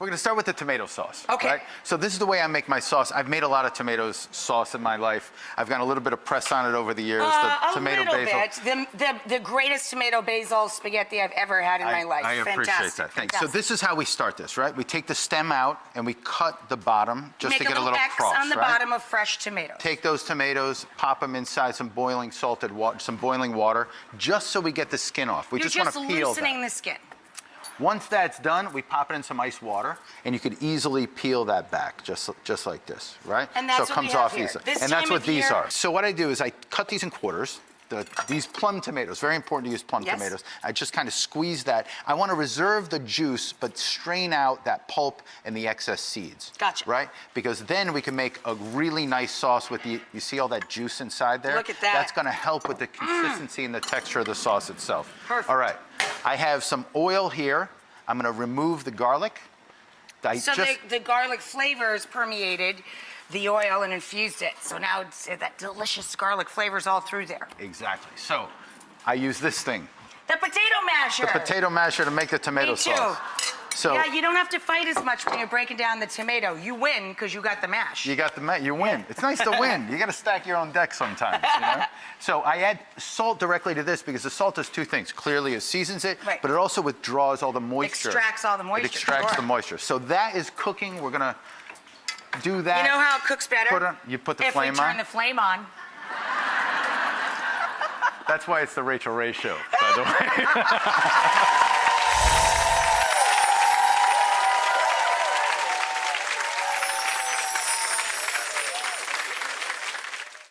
We're going to start with the tomato sauce. Okay. Right? So this is the way I make my sauce. I've made a lot of tomato sauce in my life. I've gotten a little bit of press on it over the years. The tomato basil. The greatest tomato basil spaghetti I've ever had in my life. I appreciate Fantastic. that. Thanks. So this is how we start this, right? We take the stem out and we cut the bottom just to get a little X cross, on the right? bottom of fresh tomatoes. Take those tomatoes, pop them inside some boiling salted water, some boiling water, just so we get the skin off. We You're just want to peel loosening that. the skin. Once that's done, we pop it in some ice water, and you could easily peel that back, just like this, right? And that's so it what comes we have off here. easily. This And that's time what of these year- are. So what I do is I cut these in quarters. These plum tomatoes, very important to use plum Yes. tomatoes. I just kind of squeeze that. I want to reserve the juice, but strain out that pulp and the excess seeds. Gotcha. Right? Because then we can make a really nice sauce with the, you see all that juice inside there? Look at that. That's going to help with the consistency and the texture of the sauce itself. Perfect. All right. I have some oil here. I'm going to remove the garlic. So the garlic flavors permeated the oil and infused it. So now it's, that delicious garlic flavors all through there. Exactly. So I use this thing, The potato masher. the potato masher, to make the tomato Me too. sauce. So Yeah, you don't have to fight as much when you're breaking down the tomato. You win because you got the mash. you got you win. It's nice to win. You got to stack your own deck sometimes. You know? So I add salt directly to this because the salt does two things. Clearly, it seasons it, Right. but it also withdraws all the moisture. Extracts all the moisture. It extracts sure. the moisture. So that is cooking. We're gonna do that. You know how it cooks better? You put the if flame we turn on. the flame on. That's why it's the Rachael Ray show, by the way.